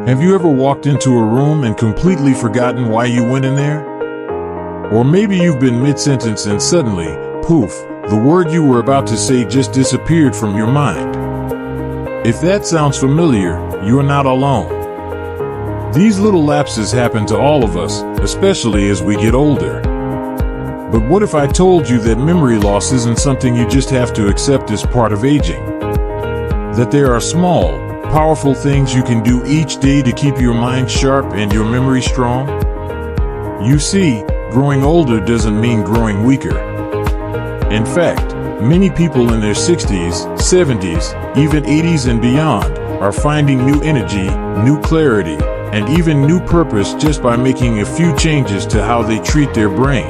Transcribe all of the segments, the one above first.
Have you ever walked into a room and completely forgotten why you went in there? Or maybe you've been mid-sentence and suddenly, poof, the word you were about to say just disappeared from your mind. If that sounds familiar, you're not alone. These little lapses happen to all of us, especially as we get older. But what if I told you that memory loss isn't something you just have to accept as part of aging? That there are small, powerful things you can do each day to keep your mind sharp and your memory strong? You see, growing older doesn't mean growing weaker. In fact, many people in their 60s, 70s, even 80s and beyond are finding new energy, new clarity, and even new purpose just by making a few changes to how they treat their brain.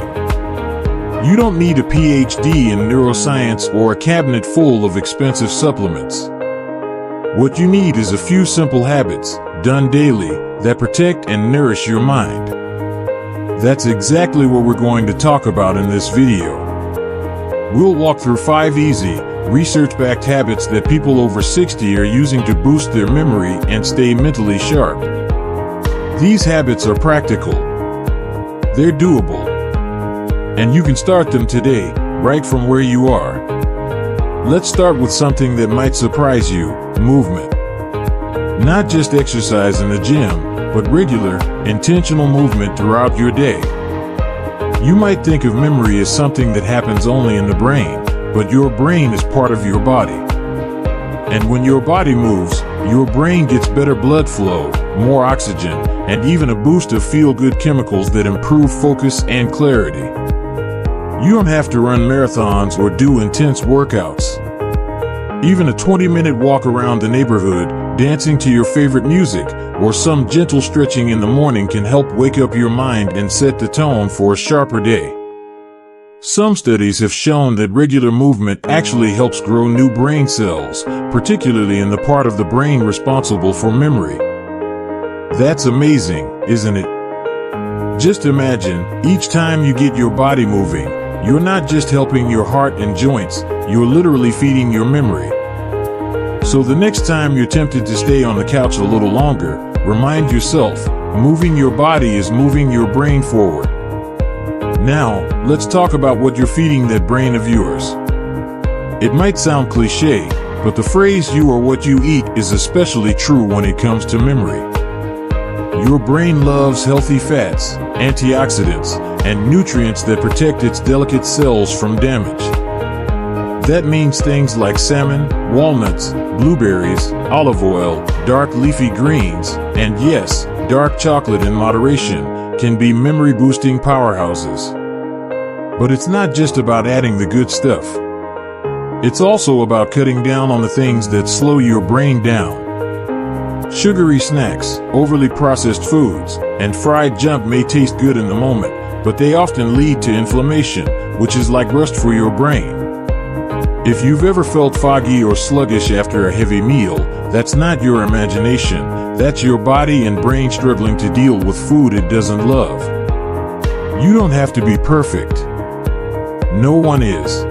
You don't need a PhD in neuroscience or a cabinet full of expensive supplements. What you need is a few simple habits, done daily, that protect and nourish your mind. That's exactly what we're going to talk about in this video. We'll walk through 5 easy, research-backed habits that people over 60 are using to boost their memory and stay mentally sharp. These habits are practical. They're doable. And you can start them today, right from where you are. Let's start with something that might surprise you: movement. Not just exercise in the gym, but regular, intentional movement throughout your day. You might think of memory as something that happens only in the brain, but your brain is part of your body. And when your body moves, your brain gets better blood flow, more oxygen, and even a boost of feel-good chemicals that improve focus and clarity. You don't have to run marathons or do intense workouts. Even a 20-minute walk around the neighborhood, dancing to your favorite music, or some gentle stretching in the morning can help wake up your mind and set the tone for a sharper day. Some studies have shown that regular movement actually helps grow new brain cells, particularly in the part of the brain responsible for memory. That's amazing, isn't it? Just imagine, each time you get your body moving, you're not just helping your heart and joints, you're literally feeding your memory. So the next time you're tempted to stay on the couch a little longer, remind yourself, moving your body is moving your brain forward. Now, let's talk about what you're feeding that brain of yours. It might sound cliche, but the phrase "you are what you eat" is especially true when it comes to memory. Your brain loves healthy fats, antioxidants, and nutrients that protect its delicate cells from damage. That means things like salmon, walnuts, blueberries, olive oil, dark leafy greens, and yes, dark chocolate in moderation, can be memory-boosting powerhouses. But it's not just about adding the good stuff. It's also about cutting down on the things that slow your brain down. Sugary snacks, overly processed foods, and fried junk may taste good in the moment, but they often lead to inflammation, which is like rust for your brain. If you've ever felt foggy or sluggish after a heavy meal, that's not your imagination, that's your body and brain struggling to deal with food it doesn't love. You don't have to be perfect. No one is.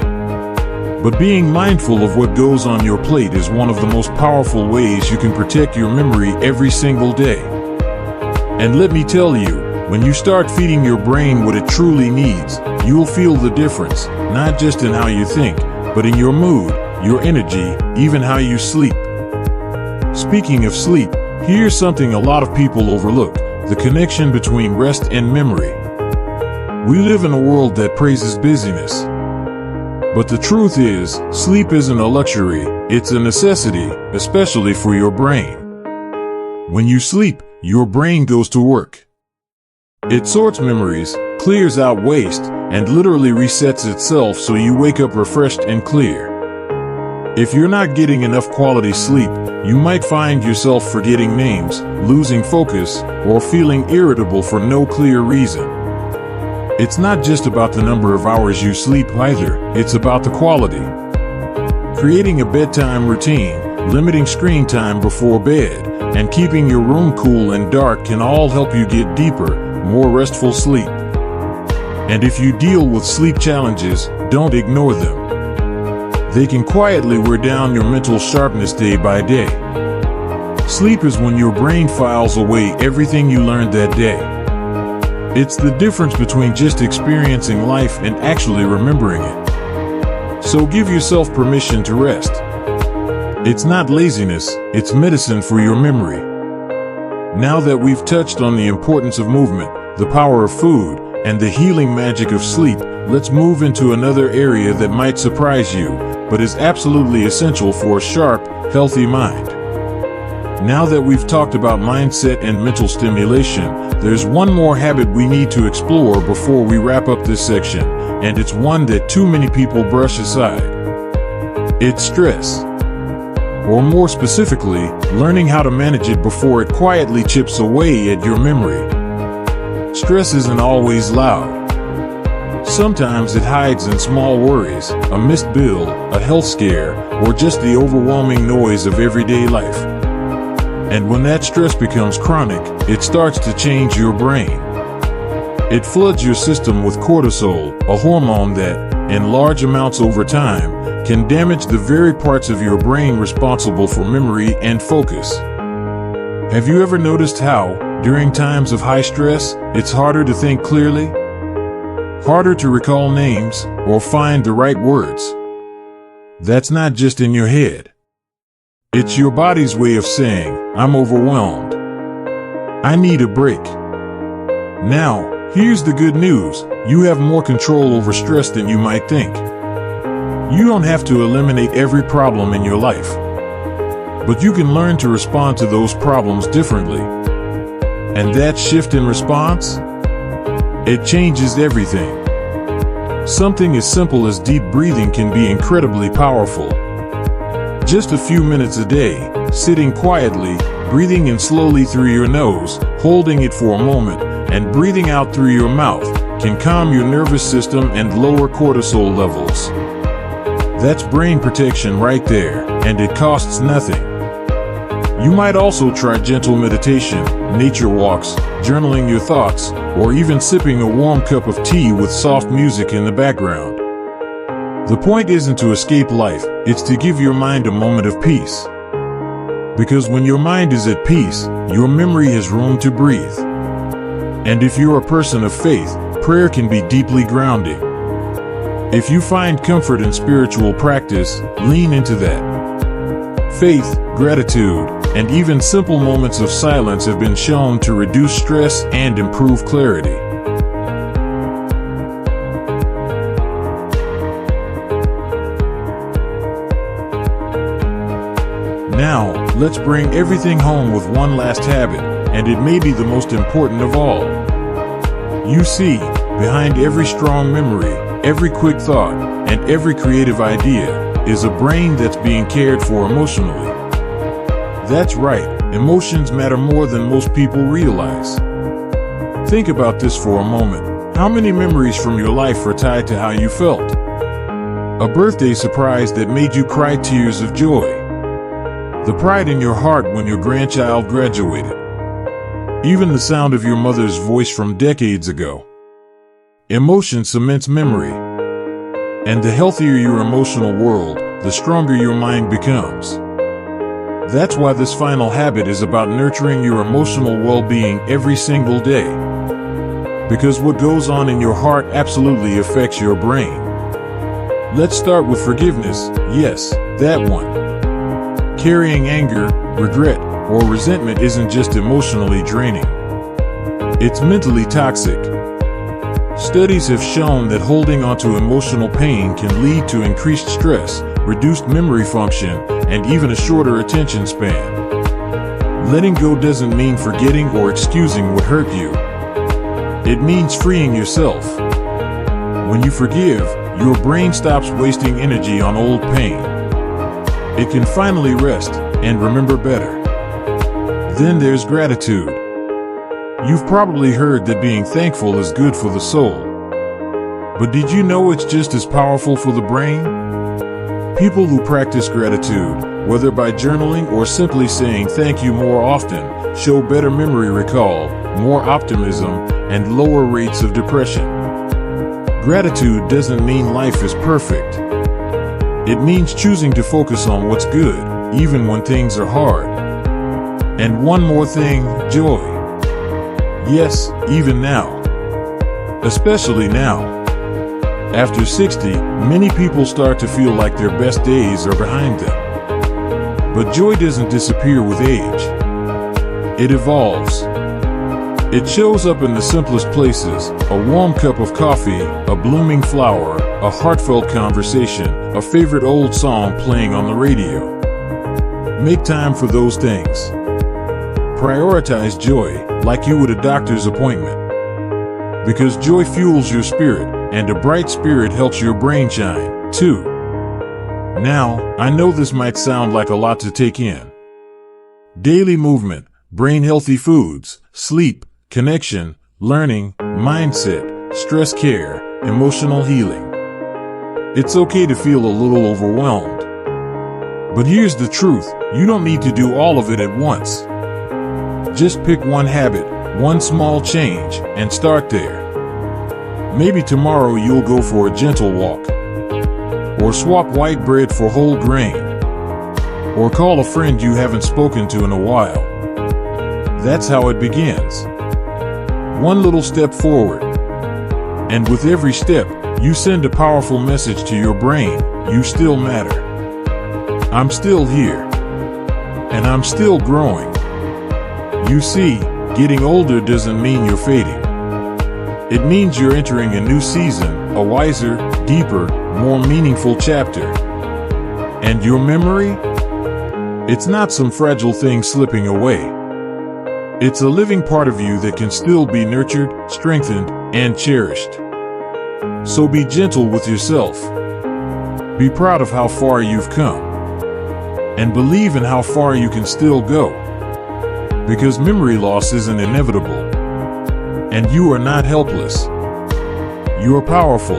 But being mindful of what goes on your plate is one of the most powerful ways you can protect your memory every single day. And let me tell you, when you start feeding your brain what it truly needs, you'll feel the difference, not just in how you think, but in your mood, your energy, even how you sleep. Speaking of sleep, here's something a lot of people overlook: the connection between rest and memory. We live in a world that praises busyness. But the truth is, sleep isn't a luxury, it's a necessity, especially for your brain. When you sleep, your brain goes to work. It sorts memories, clears out waste, and literally resets itself so you wake up refreshed and clear. If you're not getting enough quality sleep, you might find yourself forgetting names, losing focus, or feeling irritable for no clear reason. It's not just about the number of hours you sleep either, it's about the quality. Creating a bedtime routine, limiting screen time before bed, and keeping your room cool and dark can all help you get deeper, more restful sleep. And if you deal with sleep challenges, don't ignore them. They can quietly wear down your mental sharpness day by day. Sleep is when your brain files away everything you learned that day. It's the difference between just experiencing life and actually remembering it. So give yourself permission to rest. It's not laziness, it's medicine for your memory. Now that we've touched on the importance of movement, the power of food, and the healing magic of sleep, let's move into another area that might surprise you, but is absolutely essential for a sharp, healthy mind. Now that we've talked about mindset and mental stimulation, there's one more habit we need to explore before we wrap up this section, and it's one that too many people brush aside. It's stress. Or more specifically, learning how to manage it before it quietly chips away at your memory. Stress isn't always loud. Sometimes it hides in small worries, a missed bill, a health scare, or just the overwhelming noise of everyday life. And when that stress becomes chronic, it starts to change your brain. It floods your system with cortisol, a hormone that, in large amounts over time, can damage the very parts of your brain responsible for memory and focus. Have you ever noticed how, during times of high stress, it's harder to think clearly? Harder to recall names or find the right words? That's not just in your head. It's your body's way of saying, I'm overwhelmed. I need a break. Now, here's the good news. You have more control over stress than you might think. You don't have to eliminate every problem in your life. But you can learn to respond to those problems differently. And that shift in response? It changes everything. Something as simple as deep breathing can be incredibly powerful. Just a few minutes a day, sitting quietly, breathing in slowly through your nose, holding it for a moment, and breathing out through your mouth, can calm your nervous system and lower cortisol levels. That's brain protection right there, and it costs nothing. You might also try gentle meditation, nature walks, journaling your thoughts, or even sipping a warm cup of tea with soft music in the background. The point isn't to escape life, it's to give your mind a moment of peace. Because when your mind is at peace, your memory has room to breathe. And if you're a person of faith, prayer can be deeply grounding. If you find comfort in spiritual practice, lean into that. Faith, gratitude, and even simple moments of silence have been shown to reduce stress and improve clarity. Now, let's bring everything home with one last habit, and it may be the most important of all. You see, behind every strong memory, every quick thought, and every creative idea, is a brain that's being cared for emotionally. That's right, emotions matter more than most people realize. Think about this for a moment. How many memories from your life are tied to how you felt? A birthday surprise that made you cry tears of joy. The pride in your heart when your grandchild graduated. Even the sound of your mother's voice from decades ago. Emotion cements memory. And the healthier your emotional world, the stronger your mind becomes. That's why this final habit is about nurturing your emotional well-being every single day. Because what goes on in your heart absolutely affects your brain. Let's start with forgiveness, yes, that one. Carrying anger, regret, or resentment isn't just emotionally draining. It's mentally toxic. Studies have shown that holding onto emotional pain can lead to increased stress, reduced memory function, and even a shorter attention span. Letting go doesn't mean forgetting or excusing what hurt you. It means freeing yourself. When you forgive, your brain stops wasting energy on old pain. It can finally rest and remember better. Then there's gratitude. You've probably heard that being thankful is good for the soul. But did you know it's just as powerful for the brain? People who practice gratitude, whether by journaling or simply saying thank you more often, show better memory recall, more optimism, and lower rates of depression. Gratitude doesn't mean life is perfect. It means choosing to focus on what's good, even when things are hard. And one more thing, joy. Yes, even now. Especially now. After 60, many people start to feel like their best days are behind them. But joy doesn't disappear with age. It evolves. It shows up in the simplest places: a warm cup of coffee, a blooming flower, a heartfelt conversation, a favorite old song playing on the radio. Make time for those things. Prioritize joy like you would a doctor's appointment. Because joy fuels your spirit, and a bright spirit helps your brain shine, too. Now, I know this might sound like a lot to take in. Daily movement, brain-healthy foods, sleep, connection, learning, mindset, stress care, emotional healing. It's okay to feel a little overwhelmed. But here's the truth, you don't need to do all of it at once. Just pick one habit, one small change, and start there. Maybe tomorrow you'll go for a gentle walk, or swap white bread for whole grain, or call a friend you haven't spoken to in a while. That's how it begins. One little step forward. And with every step, you send a powerful message to your brain: you still matter. I'm still here. And I'm still growing. You see, getting older doesn't mean you're fading. It means you're entering a new season, a wiser, deeper, more meaningful chapter. And your memory? It's not some fragile thing slipping away. It's a living part of you that can still be nurtured, strengthened, and cherished. So be gentle with yourself. Be proud of how far you've come. And believe in how far you can still go. Because memory loss isn't inevitable. And you are not helpless. You are powerful.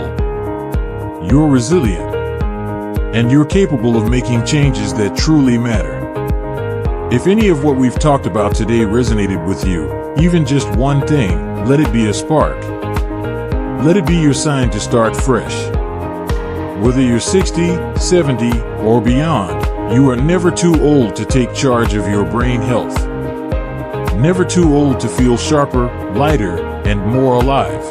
You're resilient. And you're capable of making changes that truly matter. If any of what we've talked about today resonated with you, even just one thing, let it be a spark. Let it be your sign to start fresh. Whether you're 60, 70, or beyond, you are never too old to take charge of your brain health. Never too old to feel sharper, lighter, and more alive.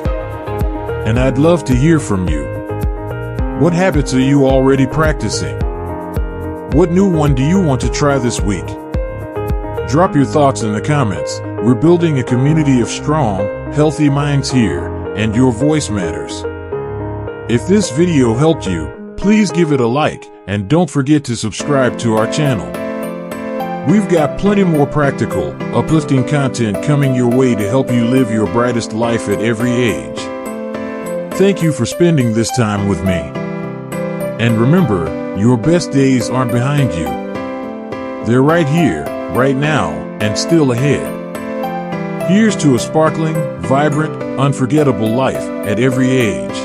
And I'd love to hear from you. What habits are you already practicing? What new one do you want to try this week? Drop your thoughts in the comments. We're building a community of strong, healthy minds here, and your voice matters. If this video helped you, please give it a like, and don't forget to subscribe to our channel. We've got plenty more practical, uplifting content coming your way to help you live your brightest life at every age. Thank you for spending this time with me. And remember, your best days aren't behind you. They're right here, right now, and still ahead. Here's to a sparkling, vibrant, unforgettable life at every age.